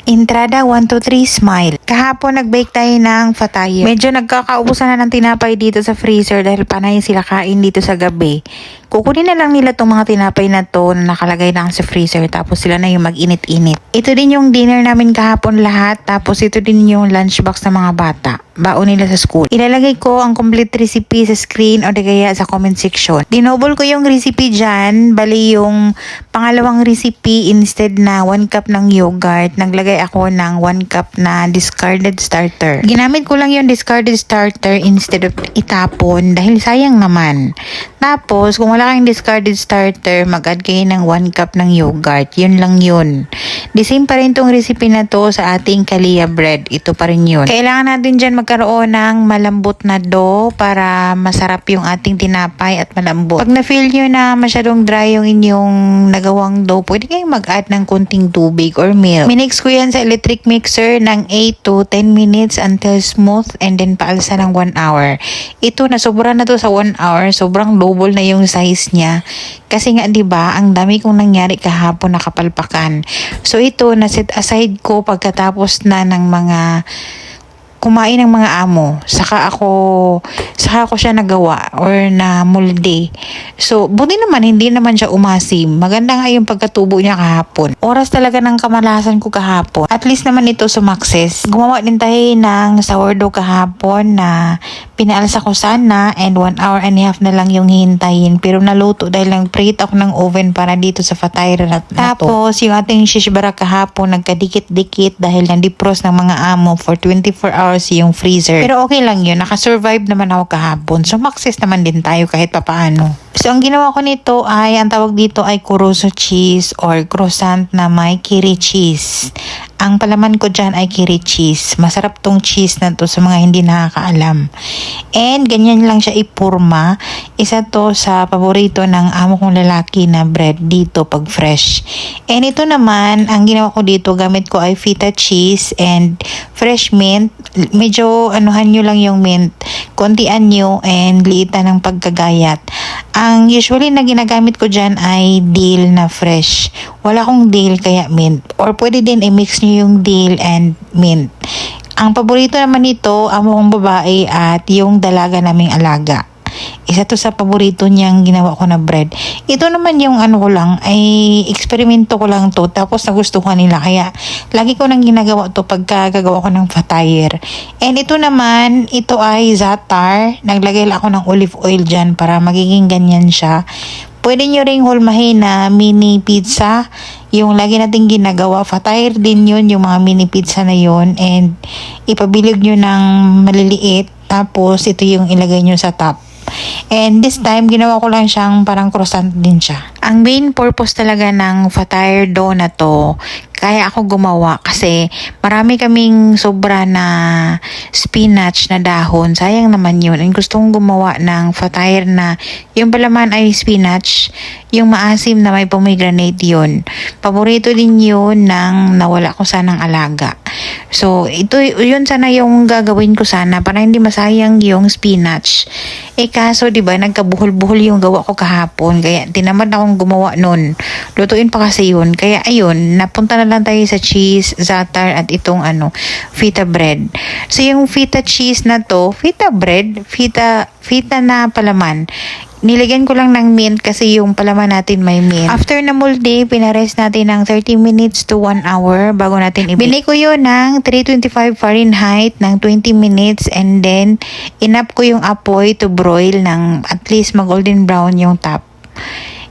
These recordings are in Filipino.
Entrada 1, 2, 3, smile. Kahapon nag-bake tayo ng fataya. Medyo nagkakaubusan na ng tinapay dito sa freezer dahil panay sila kain dito sa gabi. Kukunin na lang nila itong mga tinapay na to na nakalagay lang sa freezer tapos sila na yung mag-init-init. Ito din yung dinner namin kahapon lahat tapos ito din yung lunchbox ng mga bata. Baon nila sa school. Ilalagay ko ang complete recipe sa screen o di kaya sa comment section. Dinobol ko yung recipe dyan. Bali yung pangalawang recipe instead na 1 cup ng yogurt, naglagay ako ng 1 cup na discarded starter. Ginamit ko lang yung discarded starter instead of itapon dahil sayang naman. Tapos kung wala kayong discarded starter, mag-add kayo ng 1 cup ng yogurt. Yun lang yun. The same pa rin tong recipe na to sa ating Kalia bread. Ito pa rin yun. Kailangan natin dyan magkaroon ng malambot na dough para masarap yung ating tinapay at malambot. Pag na-feel nyo na masyadong dry yung inyong nagawang dough, pwede kayong mag-add ng kunting tubig or milk. Minix ko yan sa electric mixer ng 8 to 10 minutes until smooth and then paalsa ng 1 hour. Ito, nasobra na to sa 1 hour. Sobrang double na yung size niya. Kasi nga, 'di ba, ang dami kong nangyari kahapon na kapalpakan. So ito, na-set aside ko pagkatapos na ng mga kumain ng mga amo. Saka ako siya nagawa or na molde. So, buti naman, hindi naman siya umasim. Maganda nga yung pagkatubo niya kahapon. Oras talaga ng kamalasan ko kahapon. At least naman ito sumakses. Gumawa din tayo ng sourdough kahapon na pinaalsa ko sana and 1 hour and a half na lang yung hintayin. Pero naluto dahil lang preheat ako ng oven para dito sa fatayra na to. Tapos, yung ating shish barak kahapon nagkadikit-dikit dahil na-defrost ng mga amo for 24 hours yung freezer. Pero okay lang yun. Nakasurvive naman ako kahapon. So, success naman din tayo kahit papaano. So, ang ginawa ko nito ay, ang tawag dito ay kuroso cheese or croissant na may kiri cheese. Ang palaman ko dyan ay kiri cheese. Masarap tong cheese na to sa mga hindi nakakaalam. And ganyan lang siya ipurma. Isa to sa paborito ng amo kong lalaki na bread dito pag fresh. And ito naman, ang ginawa ko dito, gamit ko ay feta cheese and fresh mint. Medyo anuhan nyo lang yung mint. Kontian nyo and liitan ng pagkagayat. Ang usually na ginagamit ko dyan ay dill na fresh. Wala akong dill kaya mint. Or pwede din i-mix nyo yung dill and mint. Ang paborito naman nito, amo kong babae at yung dalaga naming alaga. Isa to sa paborito niyang ginawa ko na bread. Ito naman yung ano ko lang, ay eksperimento ko lang to. Tapos nagustuhan nila. Kaya lagi ko nang ginagawa to pagka gagawa ko ng fatire. And ito naman, ito ay za'atar. Naglagay lang ako ng olive oil dyan para magiging ganyan siya. Pwede nyo ring hulmahin na mini pizza. Yung lagi natin ginagawa. Fatire din yun, yung mga mini pizza na yun. And ipabilig nyo ng maliliit. Tapos ito yung ilagay nyo sa top. And this time, ginawa ko lang siyang parang croissant din siya. Ang main purpose talaga ng fatire dough na to, kaya ako gumawa kasi marami kaming sobra na spinach na dahon. Sayang naman yun. And gusto kong gumawa ng fatire na yung palaman ay spinach, yung maasim na may pomegranate yun. Paborito din yun ng nawala ko sanang alaga. So, yun sana yung gagawin ko sana para hindi masayang yung spinach. Kaso, di ba, nagkabuhol-buhol yung gawa ko kahapon. Kaya, tinamad akong gumawa nun. Lutuin pa kasi yun. Kaya, ayun, napunta na lang tayo sa cheese, za'atar, at itong feta bread. So, yung feta cheese na to, feta bread, feta na palaman. Nilagyan ko lang ng mint kasi yung palaman natin may mint. After na molde, pinarest natin ng 30 minutes to 1 hour bago natin i-bake. Binake ko yun ng 325 Fahrenheit ng 20 minutes and then inap ko yung apoy to broil ng at least mag-golden brown yung top.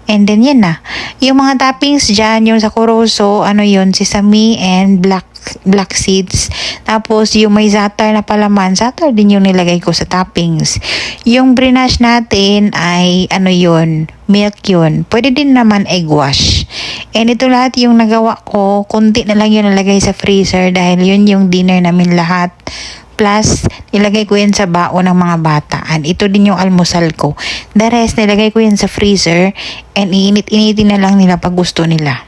And then yan na. Yung mga toppings dyan, yung sa kuroso, yun, sesame and black seeds. Tapos yung may za'atar na palaman, za'atar din yung nilagay ko sa toppings. Yung brioche natin ay yun, milk yun. Pwede din naman egg wash. And ito lahat yung nagawa ko, kunti na lang yung nalagay sa freezer dahil yun yung dinner namin lahat. Plus, nilagay ko yan sa baon ng mga bata. And ito din yung almusal ko. The rest, nilagay ko yan sa freezer and iinit-initin na lang nila pag gusto nila.